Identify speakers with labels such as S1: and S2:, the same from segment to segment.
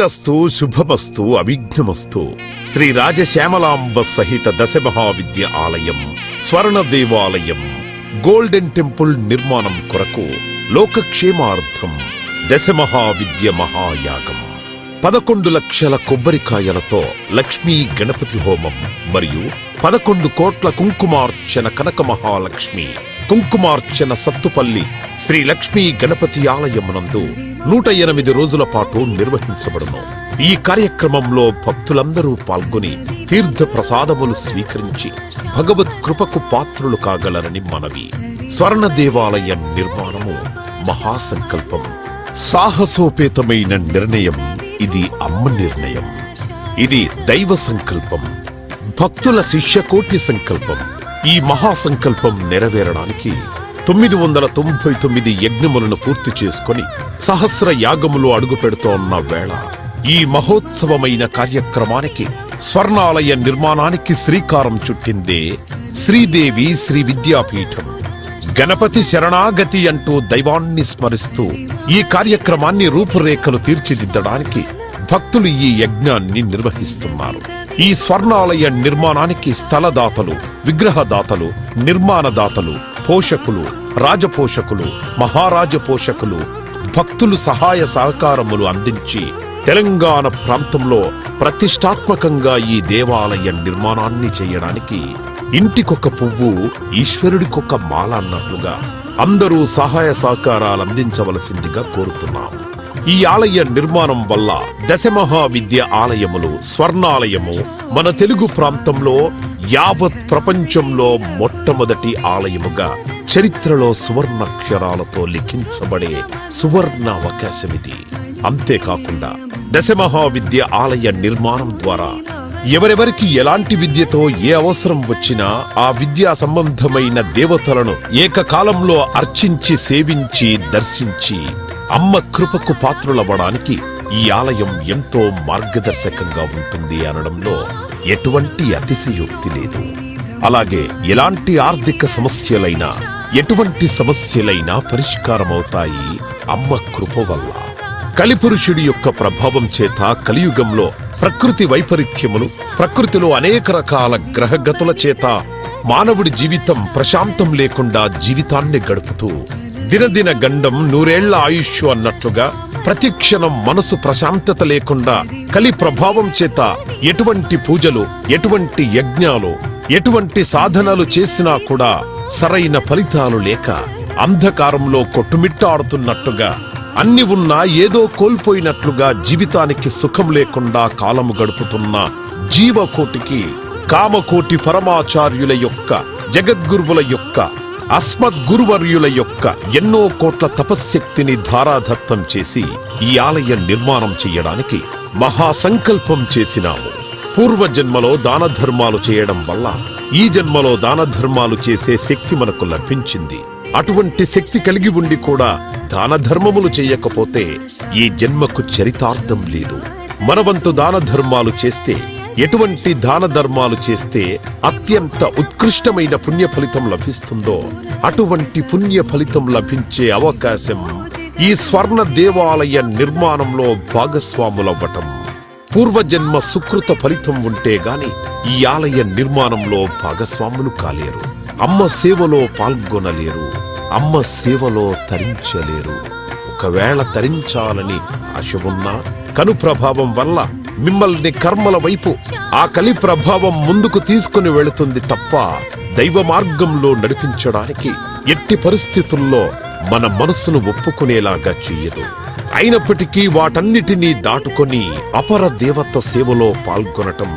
S1: అస్తు శుభమస్తు అవిఘ్నమస్తు. శ్రీ రాజశ్యామలాంబ సహిత దశమహావిద్య ఆలయం స్వర్ణ దేవాలయం గోల్డెన్ టెంపుల్ నిర్మాణం కొరకు లోకక్షేమార్థం దశమహావిద్య మహాయాగం 11 లక్షల కొబ్బరికాయలతో లక్ష్మీ గణపతి హోమం మరియు 11 కోట్ల కుంకుమార్చన కనక మహాలక్ష్మి కుంకుమార్చన సత్తుపల్లి శ్రీ లక్ష్మీ గణపతి ఆలయమునందు 108 రోజుల పాటు నిర్వహించబడును. ఈ కార్యక్రమంలో భక్తులందరూ పాల్గొని తీర్థ ప్రసాదములు స్వీకరించి భగవత్ కృపకు పాత్రులు కాగలరని మనవి. స్వర్ణ దేవాలయ నిర్మాణము మహాసంకల్పం, సాహసోపేతమైన నిర్ణయం. ఇది అమ్మ నిర్ణయం, ఇది దైవ సంకల్పం, భక్తుల శిష్యకోటి సంకల్పం. ఈ మహాసంకల్పం నెరవేరడానికి 999 యజ్ఞములను పూర్తి చేసుకుని సహస్ర యాగములు అడుగు పెడుతోన్న వేళ ఈ మహోత్సవమైన కార్యక్రమానికి స్వర్ణాలయ నిర్మాణానికి శ్రీకారం చుట్టిందే శ్రీదేవి శ్రీ విద్యాపీఠం. గణపతి శరణాగతి అంటూ దైవాన్ని స్మరిస్తూ ఈ కార్యక్రమాన్ని రూపురేఖలు తీర్చిదిద్దడానికి భక్తులు ఈ యజ్ఞాన్ని నిర్వహిస్తున్నారు. ఈ స్వర్ణాలయ నిర్మాణానికి స్థలదాతలు, విగ్రహదాతలు, నిర్మాణదాతలు, పోషకులు, రాజపోషకులు, మహారాజ పోషకులు, భక్తులు సహాయ సహకారములు అందించి తెలంగాణ ప్రాంతంలో ప్రతిష్టాత్మకంగా ఈ దేవాలయ నిర్మాణాన్ని చేయడానికి ఇంటికొక పువ్వు ఈశ్వరుడికొక మాల అన్నట్లుగా అందరూ సహాయ సహకారాలు అందించవలసిందిగా కోరుతున్నాం. ఈ ఆలయ నిర్మాణం వల్ల దశమహావిద్య ఆలయములు స్వర్ణాలయము మన తెలుగు ప్రాంతంలో యావత్ ప్రపంచంలో మొట్టమొదటి ఆలయముగా చరిత్రలో సువర్ణాక్షరాలతో లిఖించబడే సువర్ణ అవకాశమిది. అంతేకాకుండా దశమహావిద్య ఆలయ నిర్మాణం ద్వారా ఎవరెవరికి ఎలాంటి విద్యతో ఏ అవసరం వచ్చినా ఆ విద్యా సంబంధమైన దేవతలను ఏకకాలంలో అర్చించి సేవించి దర్శించి అమ్మ కృపకు పాత్రులవ్వడానికి ఈ ఆలయం ఎంతో మార్గదర్శకంగా ఉంటుంది అనడంలో ఎటువంటి అతిశయోక్తి లేదు. అలాగే ఎలాంటి ఆర్థిక సమస్యలైనా ఎటువంటి సమస్యలైనా పరిష్కారమవుతాయి అమ్మ కృప వల్ల. కలిపురుషుడి యొక్క ప్రభావం చేత కలియుగంలో ప్రకృతి వైపరీత్యములు, ప్రకృతిలో అనేక రకాల గ్రహగతుల చేత మానవుడి జీవితం ప్రశాంతం లేకుండా జీవితాన్ని గడుపుతూ దినదిన గండం 100 ఏళ్ల ఆయుష్ అన్నట్లుగా ప్రతిక్షణం మనసు ప్రశాంతత లేకుండా కలి ప్రభావం చేత ఎటువంటి పూజలు, ఎటువంటి యజ్ఞాలు, ఎటువంటి సాధనలు చేసినా కూడా సరైన ఫలితాలు లేక అంధకారంలో కొట్టుమిట్టాడుతున్నట్టుగా అన్ని ఉన్నా ఏదో కోల్పోయినట్లుగా జీవితానికి సుఖం లేకుండా కాలము గడుపుతున్న జీవకోటికి కామకోటి పరమాచార్యుల యొక్క, జగద్గురువుల యొక్క, అస్మద్గురువర్యుల యొక్క ఎన్నో కోట్ల తపశ్శక్తిని ధారాదత్తం చేసి ఈ ఆలయ నిర్మాణం చెయ్యడానికి మహాసంకల్పం చేసినాము. పూర్వజన్మలో దాన ధర్మాలు చేయడం వల్ల ఈ జన్మలో దాన ధర్మాలు చేసే శక్తి మనకు లభించింది. అటువంటి శక్తి కలిగి ఉండి కూడా దాన ధర్మములు చేయకపోతే ఈ జన్మకు చరితార్థం లేదు. మనవంతు దాన ధర్మాలు చేస్తే, ఎటువంటి దాన ధర్మాలు చేస్తే అత్యంత ఉత్కృష్టమైన పుణ్య ఫలితం లభిస్తుందో అటువంటి పుణ్య ఫలితం లభించే అవకాశం ఈ స్వర్ణ దేవాలయ నిర్మాణంలో భాగస్వాములవ్వటం. పూర్వజన్మ సుకృత ఫలితం ఉంటే గాని ఈ ఆలయ నిర్మాణంలో భాగస్వాములు కాలేరు, అమ్మ సేవలో పాల్గొనలేరు, అమ్మ సేవలో తరించలేరు. ఒకవేళ తరించాలని ఆశ ఉన్నా కను ప్రభావం వల్ల మిమ్మల్ని కర్మల వైపు ఆ కలి ప్రభావం ముందుకు తీసుకుని వెళుతుంది తప్ప దైవ మార్గంలో నడిపించడానికి ఎట్టి పరిస్థితుల్లో మన మనస్సును ఒప్పుకునేలాగా చెయ్యదు. అయినప్పటికీ వాటన్నిటినీ దాటుకొని అపర దేవత సేవలో పాల్గొనటం,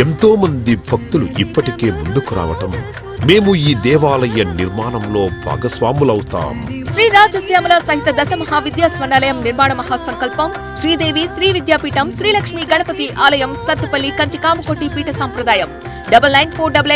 S1: ఎంతో మంది భక్తులు ఇప్పటికే ముందుకు రావటం, మేము ఈ దేవాలయ నిర్మాణంలో భాగస్వాములవుతాం.
S2: శ్రీ రాజశ్యామల సహిత దశమహావిద్యా స్వర్ణాలయం నిర్మాణ మహాసంకల్పం శ్రీదేవి శ్రీ విద్యాపీఠం శ్రీ లక్ష్మీ గణపతి ఆలయం సత్తుపల్లి కంచి కామకోటి పీఠ సంప్రదాయం 994888